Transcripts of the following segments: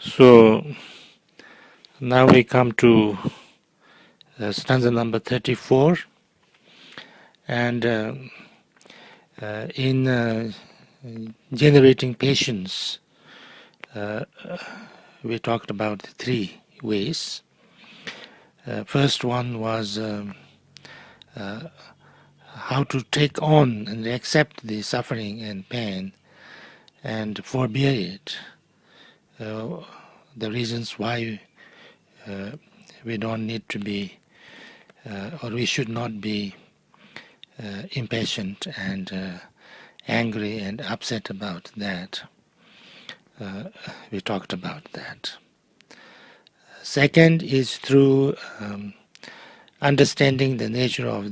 So now we come to stanza number 34, and in generating patience, we talked about the three ways. First one was how to take on and accept the suffering and pain and forbear it. The reasons why we don't need to be or we should not be impatient and angry and upset about that. We talked about that. Second is through understanding the nature of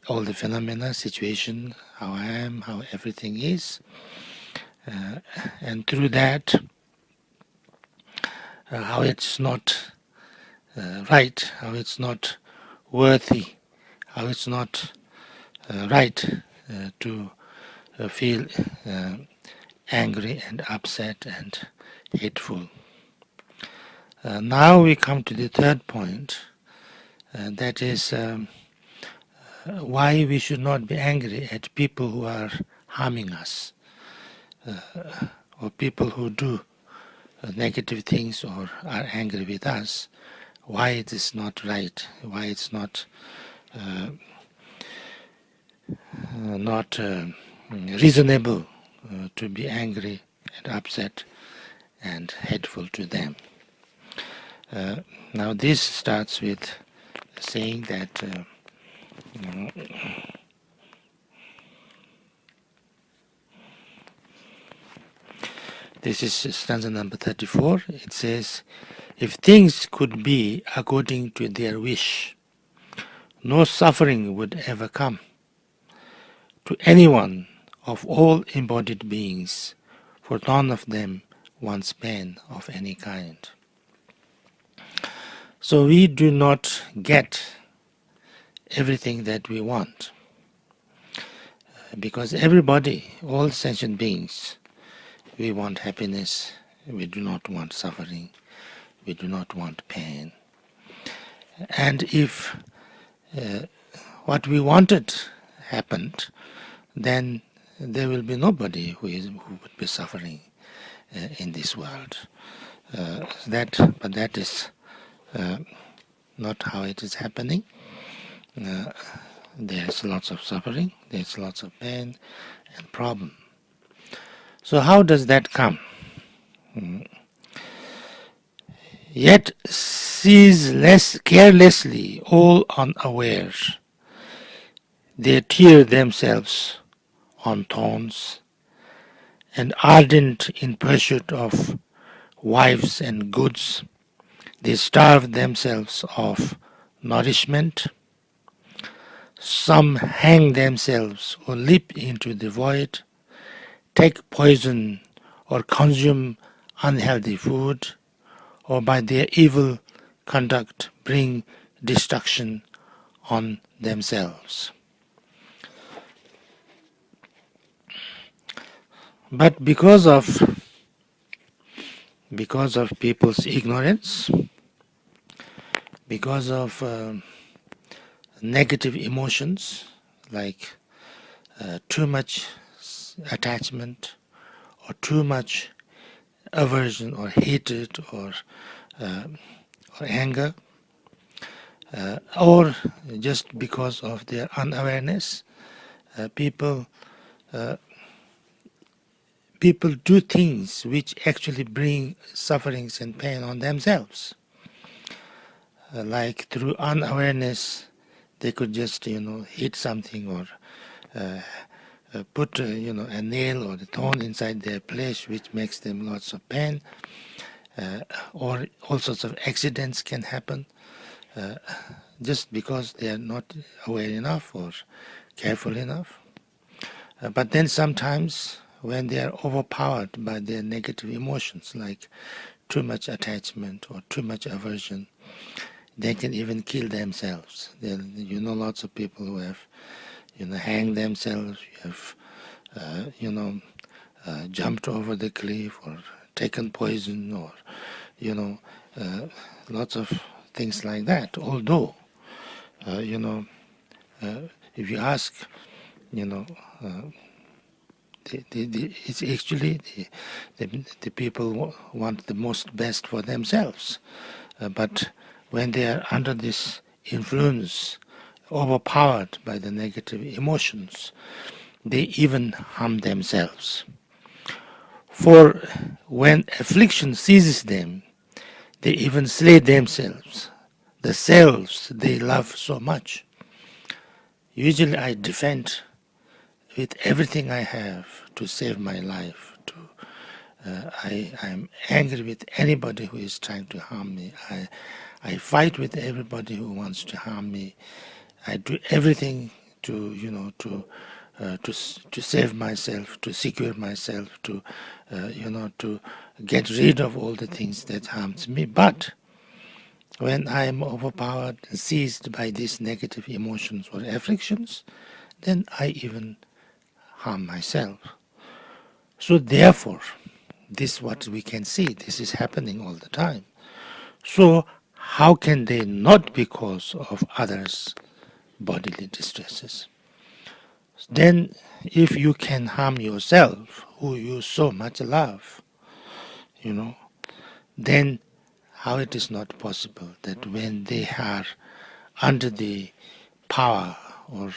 all the phenomena, situation, how I am, how everything is, and through that, how it's not right, how it's not worthy, how it's not right to feel angry and upset and hateful. Now we come to the third point, that is why we should not be angry at people who are harming us, or people who do negative things or are angry with us, why it is not right, why it's not reasonable to be angry and upset and hateful to them. Now this starts with saying that this is stanza number 34. It says, if things could be according to their wish, no suffering would ever come to anyone of all embodied beings, for none of them wants pain of any kind. So we do not get everything that we want, because everybody, all sentient beings, we want happiness, we do not want suffering, we do not want pain. And if what we wanted happened, then there will be nobody who would be suffering in this world. But that is not how it is happening. There's lots of suffering, there's lots of pain and problem. So how does that come? Yet seize carelessly, all unaware, they tear themselves on thorns, and ardent in pursuit of wives and goods, they starve themselves of nourishment. Some hang themselves or leap into the void, take poison or consume unhealthy food, or by their evil conduct bring destruction on themselves. But because of people's ignorance, because of negative emotions like too much attachment or too much aversion or hatred or anger, or just because of their unawareness, people do things which actually bring sufferings and pain on themselves. Like through unawareness, they could just hit something or put a nail or a thorn inside their flesh, which makes them lots of pain, or all sorts of accidents can happen just because they are not aware enough or careful enough. But then sometimes when they are overpowered by their negative emotions, like too much attachment or too much aversion, they can even kill themselves. Lots of people who have hanged themselves, have jumped over the cliff or taken poison or, you know, lots of things like that. Although, you know, if you ask, you know, it's actually the people want the most best for themselves. But when they are under this influence, overpowered by the negative emotions, they even harm themselves. For when affliction seizes them, they even slay themselves, the selves they love so much. Usually I defend with everything I have to save my life. I'm angry with anybody who is trying to harm me. I fight with everybody who wants to harm me. I do everything to, you know, to save myself, to secure myself, to, you know, to get rid of all the things that harms me. But when I am overpowered and seized by these negative emotions or afflictions, then I even harm myself. So therefore, this is what we can see. This is happening all the time. So how can they not be cause of others' bodily distresses? Then if you can harm yourself, who you so much love, you know, then how it is not possible that when they are under the power or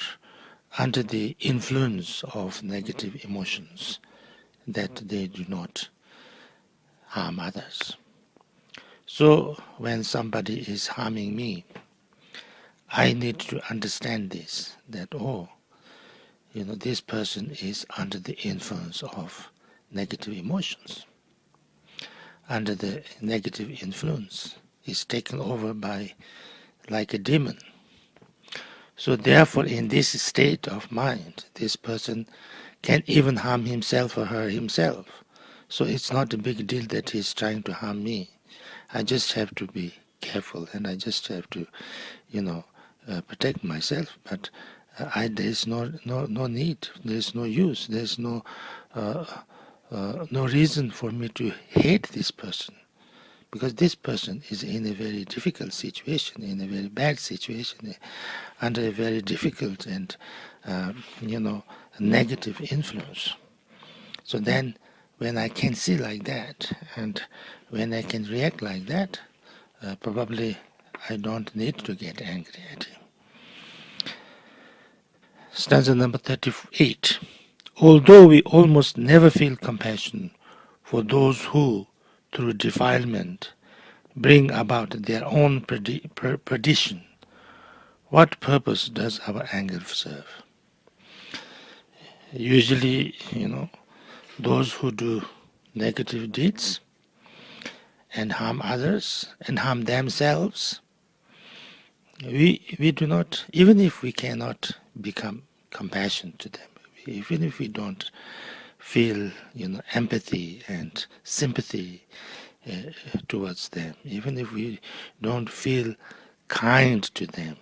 under the influence of negative emotions, that they do not harm others. So when somebody is harming me, I need to understand this, that, oh, you know, this person is under the influence of negative emotions, under the negative influence, is taken over by like a demon. So therefore, in this state of mind, this person can even harm himself or her himself. So it's not a big deal that he's trying to harm me. I just have to be careful, and I just have to, you know, protect myself. But there's no need, there's no use, there's no reason for me to hate this person, because this person is in a very difficult situation, in a very bad situation, under a very difficult and you know, negative influence. So then, when I can see like that, and when I can react like that, probably I don't need to get angry at him. Stanza number 38. Although we almost never feel compassion for those who, through defilement, bring about their own perdition, what purpose does our anger serve? Usually, you know, those who do negative deeds and harm others and harm themselves, we do not, even if we cannot become compassion to them, even if we don't feel, you know, empathy and sympathy towards them, even if we don't feel kind to them,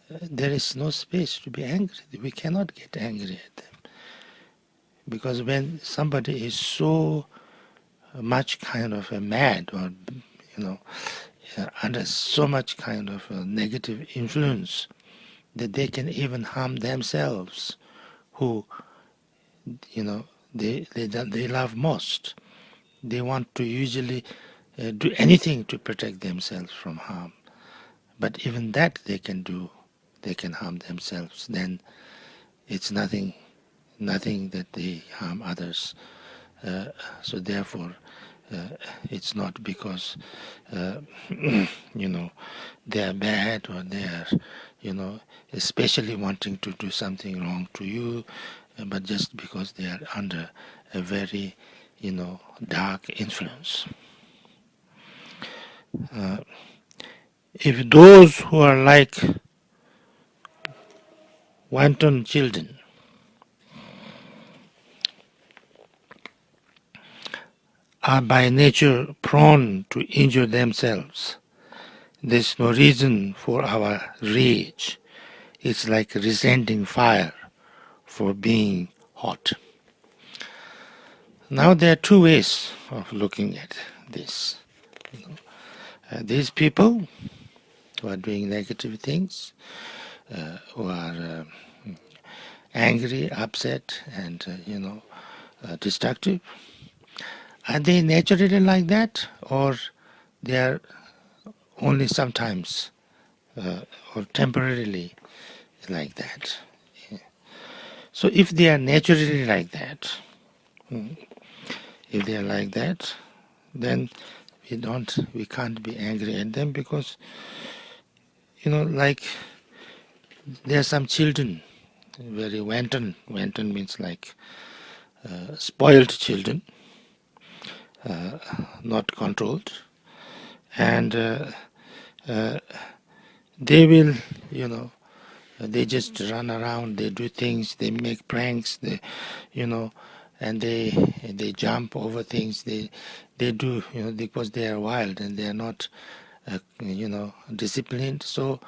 there is no space to be angry. We cannot get angry at them. Because when somebody is so much kind of a mad, or, you know, under so much kind of a negative influence, that they can even harm themselves, who, you know, they love most. They want to usually do anything to protect themselves from harm. But even that they can do, they can harm themselves. Then it's nothing that they harm others. So therefore, it's not because you know, they are bad, or they are, you know, especially wanting to do something wrong to you, but just because they are under a very, you know, dark influence. If those who are like wanton children are by nature prone to injure themselves, there's no reason for our rage. It's like resenting fire for being hot. Now there are two ways of looking at this. These people who are doing negative things, who are angry, upset, and destructive, are they naturally like that, or they are only sometimes or temporarily like that? So if they are naturally like that, if they are like that, then we can't be angry at them, because like there are some children, very wanton means like spoiled children, not controlled, and they will, they just run around, they do things, they make pranks, and they jump over things, they do, because they are wild and they are not disciplined. So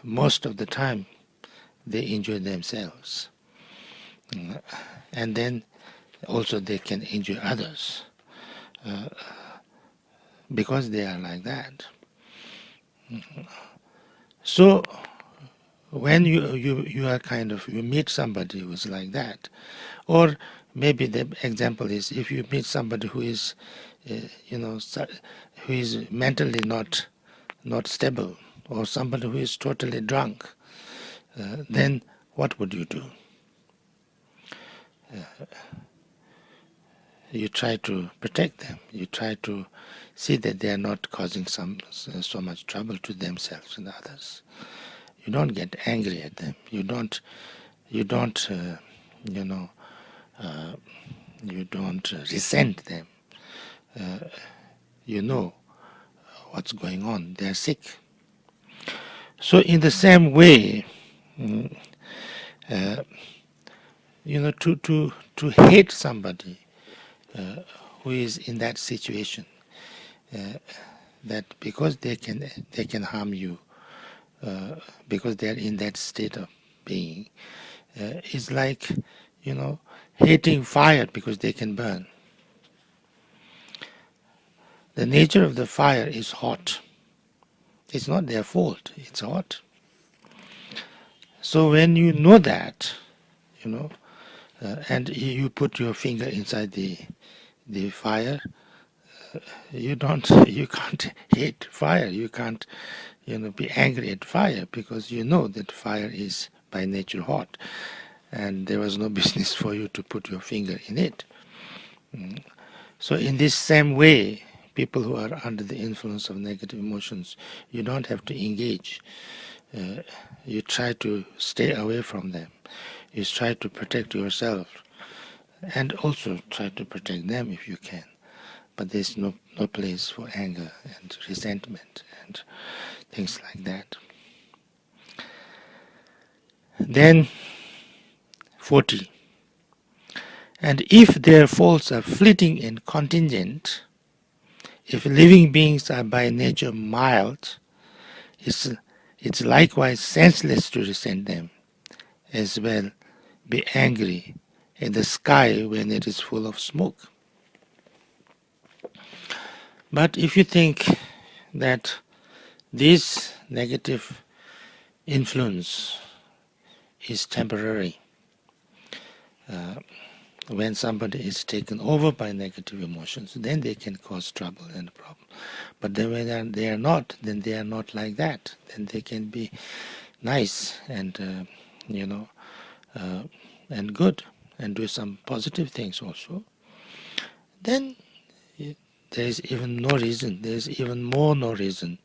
most of the time they enjoy themselves, and then also they can enjoy others because they are like that. So when you are you meet somebody who is like that, or maybe the example is if you meet somebody who is who is mentally not stable, or somebody who is totally drunk, then what would you do? You try to protect them. You try to see that they are not causing so much trouble to themselves and others. You don't get angry at them. You don't resent them. You know what's going on. They are sick. So in the same way, to hate somebody who is in that situation, that because they can harm you, because they are in that state of being, is like hating fire because they can burn. The nature of the fire is hot. It's not their fault. It's hot. So when you know that, and you put your finger inside the fire, you can't hate fire. You can't be angry at fire, because you know that fire is by nature hot, and there was no business for you to put your finger in it. So in this same way, people who are under the influence of negative emotions, you don't have to engage. You try to stay away from them. You try to protect yourself, and also try to protect them if you can. But there's no place for anger and resentment and things like that. Then 40. And if their faults are fleeting and contingent, if living beings are by nature mild, it's likewise senseless to resent them, as well be angry at the sky when it is full of smoke. But if you think that this negative influence is temporary, when somebody is taken over by negative emotions, then they can cause trouble and problem. But then when they are not, then they are not like that. Then they can be nice and and good, and do some positive things also. Then there is even no reason. There is even more no reason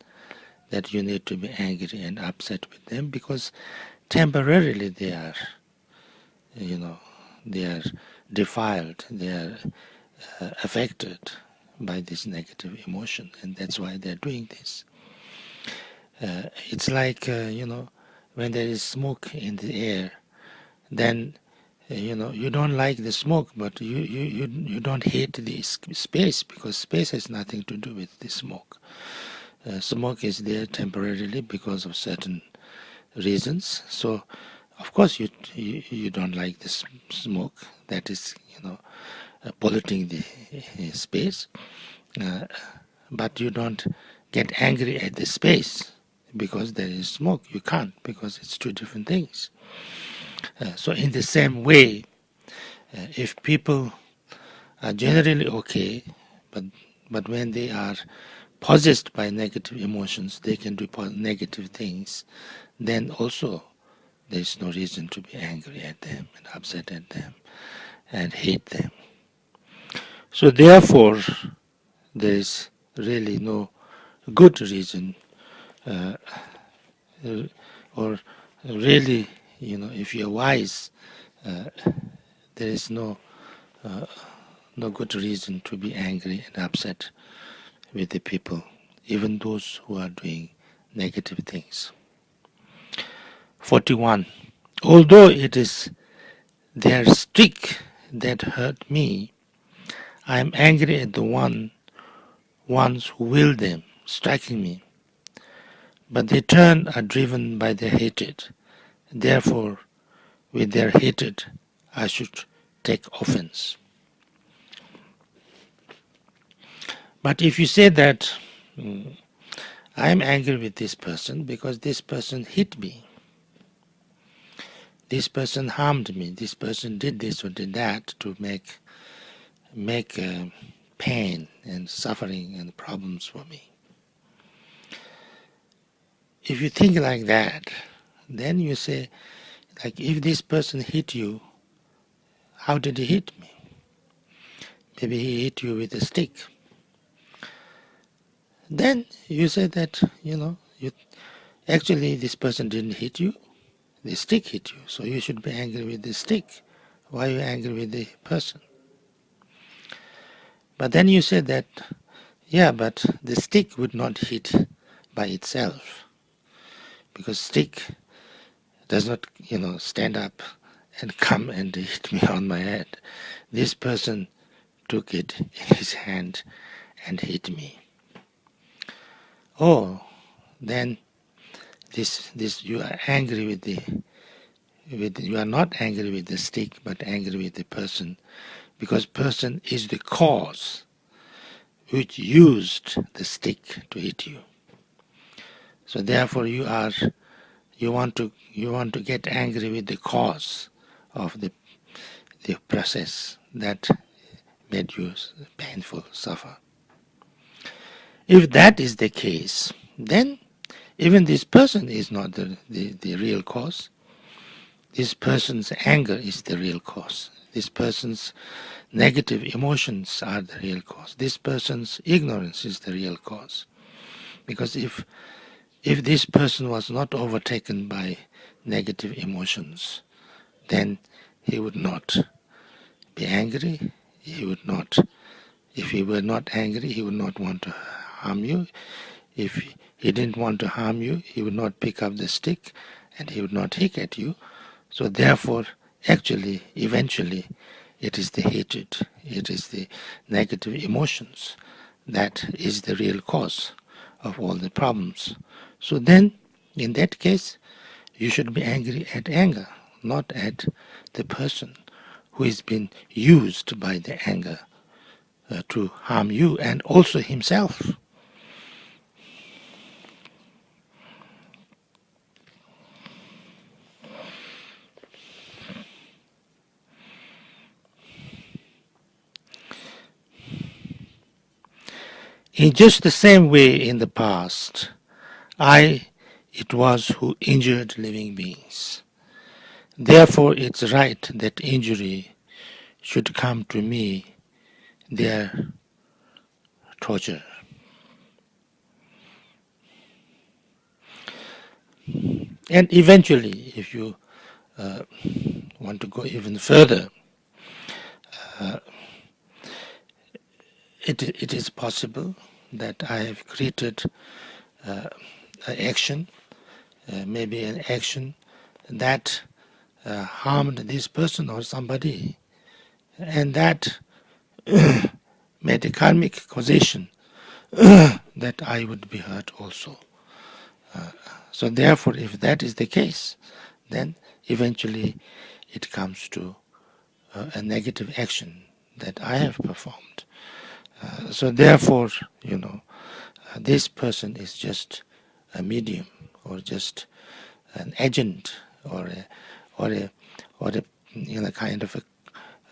that you need to be angry and upset with them, because temporarily they are, they are defiled, they are affected by this negative emotion, and that's why they're doing this. It's like, when there is smoke in the air, then you don't like the smoke, but you don't hate the space, because space has nothing to do with the smoke. Smoke is there temporarily because of certain reasons. So of course you don't like this smoke. That is polluting the space, but you don't get angry at the space because there is smoke. You can't, because it's two different things. So in the same way, if people are generally okay, but when they are possessed by negative emotions, they can do negative things, then also there is no reason to be angry at them and upset at them and hate them. So therefore, there is really no good reason, or really, if you're wise, there is no good reason to be angry and upset with the people, even those who are doing negative things. 41. Although it is their stick that hurt me, I am angry at the ones who wield them, striking me. But they are driven by their hatred. Therefore, with their hatred, I should take offense. But if you say that I am angry with this person because this person hit me, this person harmed me, this person did this or did that to make pain and suffering and problems for me. If you think like that, then you say, like, if this person hit you, how did he hit me? Maybe he hit you with a stick. Then you say that, actually this person didn't hit you, the stick hit you, so you should be angry with the stick. Why are you angry with the person? But then you say that, yeah, but the stick would not hit by itself, because stick does not, stand up and come and hit me on my head. This person took it in his hand and hit me. Oh, then this you are angry with you are not angry with the stick, but angry with the person, because person is the cause which used the stick to hit you. So therefore you want to get angry with the cause of the process that made you painful, suffer. If that is the case, then even this person is not the real cause. This person's anger is the real cause. This person's negative emotions are the real cause. This person's ignorance is the real cause. Because if this person was not overtaken by negative emotions, then he would not be angry. If he were not angry, he would not want to harm you. If he didn't want to harm you, he would not pick up the stick and he would not hit at you. So therefore, actually, eventually, it is the hatred, it is the negative emotions that is the real cause of all the problems. So then, in that case, you should be angry at anger, not at the person who has been used by the anger to harm you and also himself. In just the same way in the past, it was who injured living beings. Therefore, it's right that injury should come to me, their torture. And eventually, if you want to go even further, it is possible that I have created an action, maybe an action that harmed this person or somebody, and that made a karmic causation that I would be hurt also. So therefore, if that is the case, then eventually it comes to a negative action that I have performed. So therefore, this person is just a medium, or just an agent, or a or a or a kind of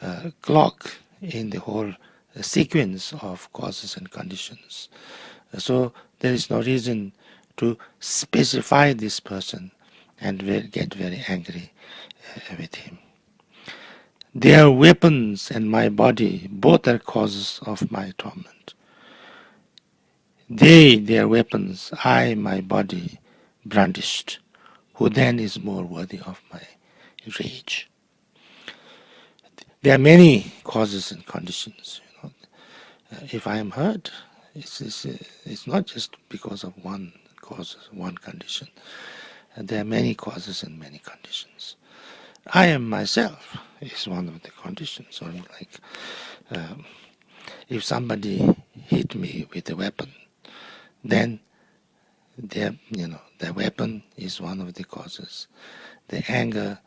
a clock in the whole sequence of causes and conditions. So there is no reason to specify this person and get very angry with him. Their weapons and my body both are causes of my torment. They, their weapons, I, my body, brandished. Who then is more worthy of my rage? There are many causes and conditions. If I am hurt, it's not just because of one cause, one condition. There are many causes and many conditions. I am myself is one of the conditions. Or like, if somebody hit me with a weapon, then their weapon is one of the causes. The anger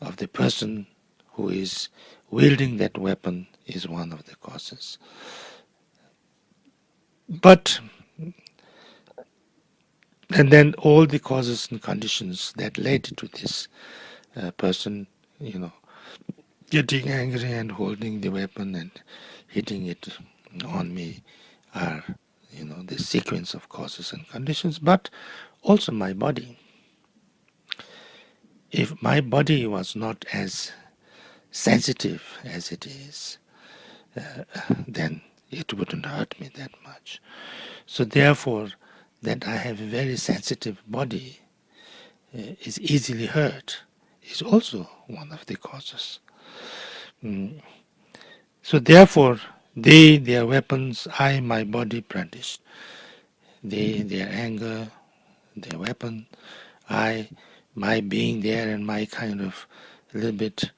of the person who is wielding that weapon is one of the causes. But and then all the causes and conditions that led to this person, getting angry and holding the weapon and hitting it on me are, the sequence of causes and conditions, but also my body. If my body was not as sensitive as it is, then it wouldn't hurt me that much. So therefore, that I have a very sensitive body is easily hurt is also one of the causes. So therefore, they, their weapons, I, my body brandished. They, their anger, their weapon, I, my being there and my kind of a little bit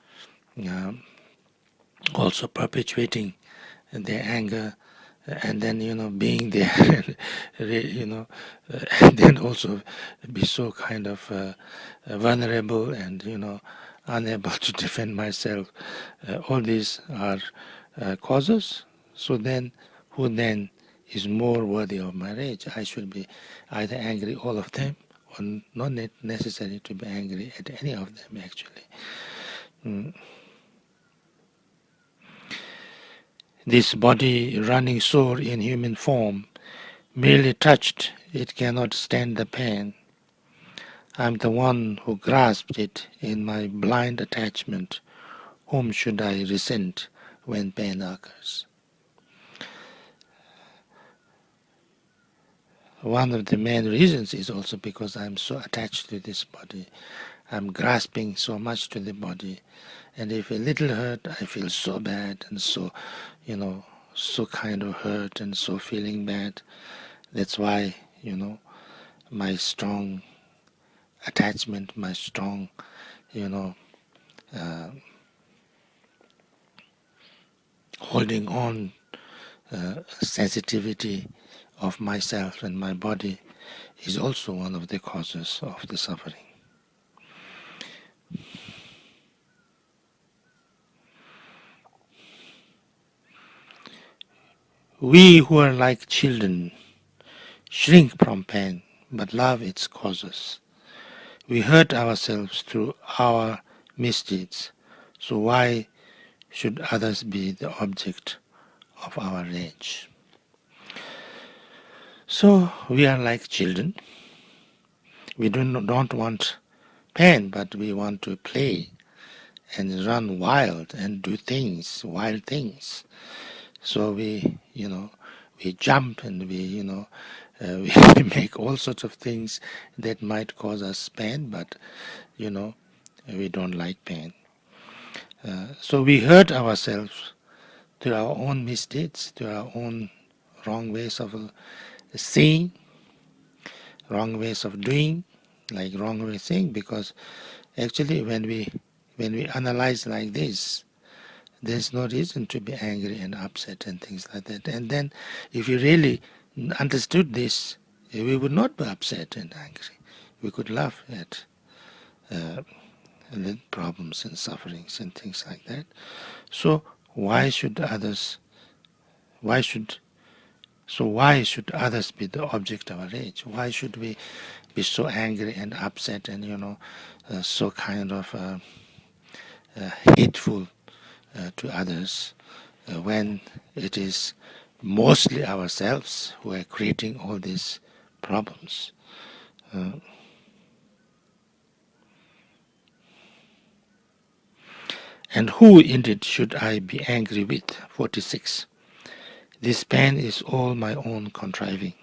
also perpetuating their anger, and then being there, and then also be so kind of vulnerable and unable to defend myself. All these are causes. So then, who then is more worthy of my rage? I should be either angry all of them, or not necessary to be angry at any of them actually. This body running sore in human form, merely touched, it cannot stand the pain. I'm the one who grasped it in my blind attachment. Whom should I resent when pain occurs? One of the main reasons is also because I'm so attached to this body. I'm grasping so much to the body. And if a little hurt, I feel so bad and so, so kind of hurt and so feeling bad. That's why, my strong attachment, my strong, holding on sensitivity of myself and my body is also one of the causes of the suffering. We who are like children shrink from pain, but love its causes. We hurt ourselves through our misdeeds, so why should others be the object of our rage? So we are like children. We don't want pain, but we want to play and run wild and do things, wild things. So we jump and we we make all sorts of things that might cause us pain, but we don't like pain. So we hurt ourselves through our own misdeeds, through our own wrong ways of seeing, wrong ways of doing, like wrong way of saying, because actually when we analyze like this, there's no reason to be angry and upset and things like that. And then if we really understood this, we would not be upset and angry. We could laugh at the problems and sufferings and things like that. So why should others, why should, why should others be the object of our rage? Why should we be so angry and upset and, so kind of hateful to others when it is mostly ourselves who are creating all these problems? And who indeed should I be angry with? 46. This pain is all my own contriving.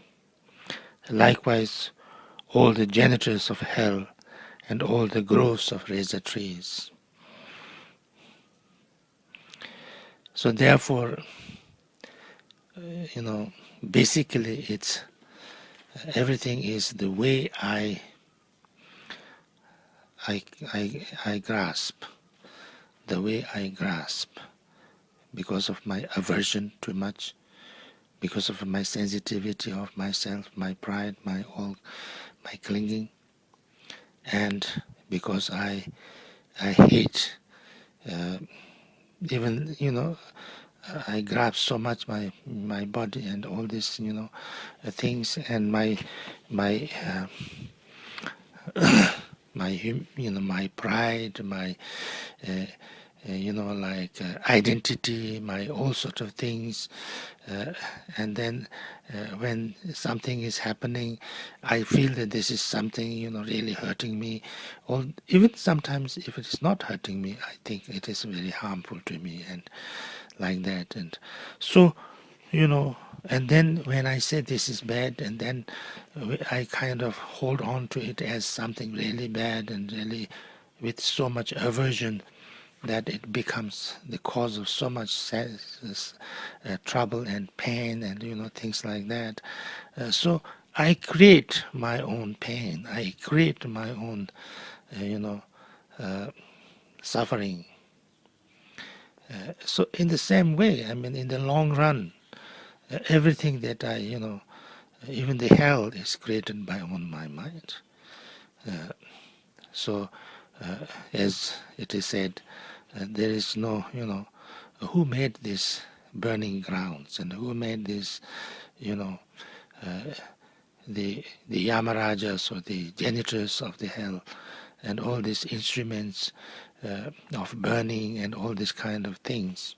Likewise, all the janitors of hell and all the groves of razor trees. So therefore, basically it's everything is the way I grasp, the way I grasp, because of my aversion too much, because of my sensitivity of myself, my pride, my clinging, and because I hate even I grasp so much my body and all this things, and my my pride, my identity, my all sort of things, and then when something is happening, I feel that this is something really hurting me, or even sometimes if it is not hurting me, I think it is very harmful to me, and like that. And so and then when I say this is bad, and then I kind of hold on to it as something really bad and really with so much aversion that it becomes the cause of so much trouble and pain and things like that. So I create my own pain. I create my own suffering. So in the same way, I mean, in the long run, everything that I even the hell is created by on my mind. So as it is said, there is no who made these burning grounds, and who made this the Yamarajas or the janitors of the hell, and all these instruments of burning and all these kind of things.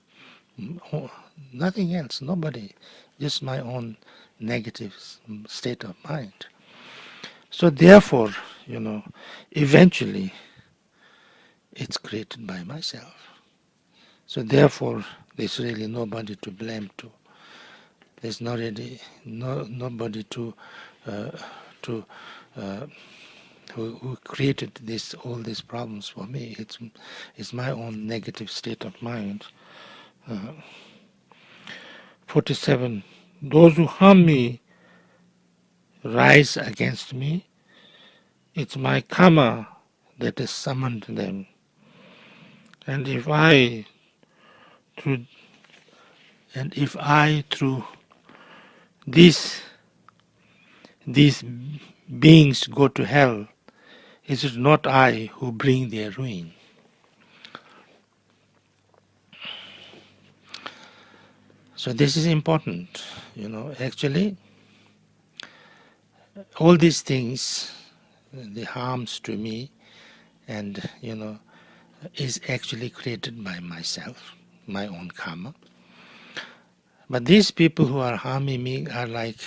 Nothing else, nobody, just my own negative state of mind. So therefore, eventually it's created by myself. So therefore, there's really nobody to blame to. There's not really nobody to who created all these problems for me. It's my own negative state of mind. 47. Those who harm me rise against me. It's my karma that has summoned them. And if I through these beings go to hell, is it not I who bring their ruin? So this is important, actually all these things, the harms to me, and is actually created by myself, my own karma. But these people who are harming me are like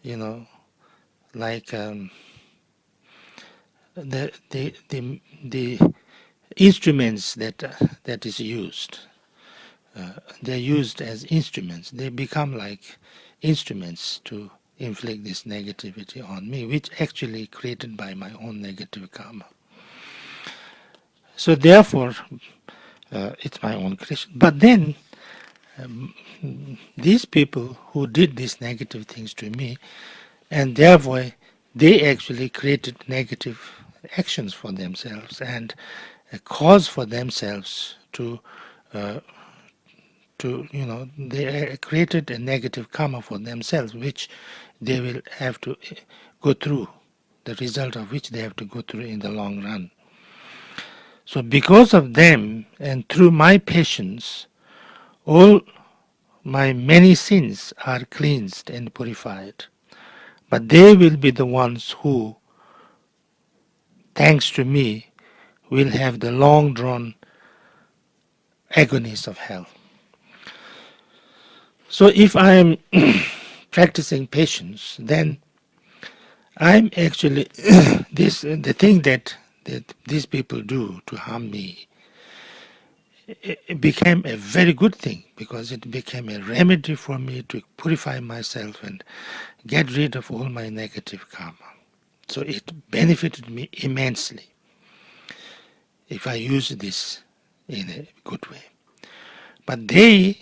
the instruments that is used. They're used as instruments. They become like instruments to inflict this negativity on me, which actually created by my own negative karma. So therefore, it's my own creation. But then, these people who did these negative things to me, and therefore they actually created negative actions for themselves and a cause for themselves to they created a negative karma for themselves, which they will have to go through, the result of which they have to go through in the long run. So because of them and through my patience, All my many sins are cleansed and purified, but they will be the ones who, thanks to me, will have the long-drawn agonies of hell. So if I am practicing patience, then I'm actually the thing that these people do to harm me, it became a very good thing, because it became a remedy for me to purify myself and get rid of all my negative karma. So it benefited me immensely if I use this in a good way. But they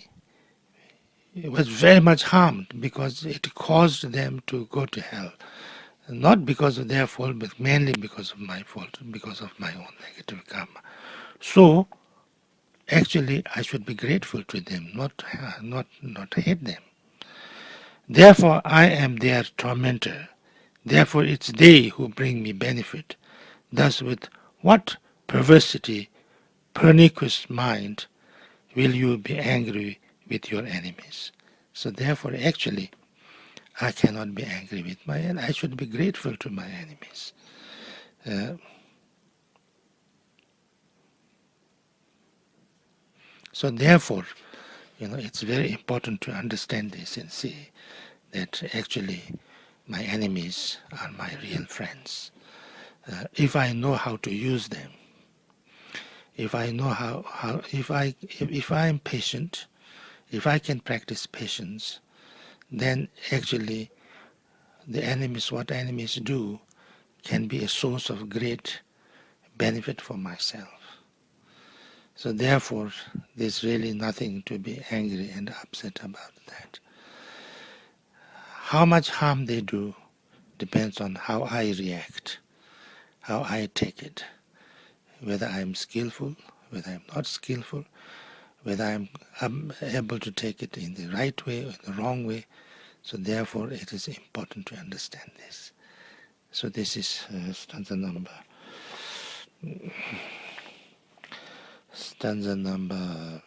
was very much harmed because it caused them to go to hell. Not because of their fault, but mainly because of my fault, because of my own negative karma. So actually, I should be grateful to them, not hate them. Therefore, I am their tormentor. Therefore, it's they who bring me benefit. Thus, with what perversity, pernicious mind, will you be angry with your enemies? So therefore, actually, I cannot be angry with my enemies. I should be grateful to my enemies. So therefore, it's very important to understand this and see that actually my enemies are my real friends. If I know how to use them, if I know if I am patient, if I can practice patience, then actually what enemies do can be a source of great benefit for myself. So therefore, there's really nothing to be angry and upset about that. How much harm they do depends on how I react, how I take it, whether I'm skillful, whether I'm not skillful, whether I'm able to take it in the right way or in the wrong way. So therefore, it is important to understand this. So this is stanza number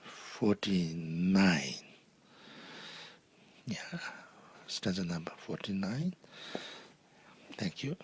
49. Yeah, stanza number 49. Thank you.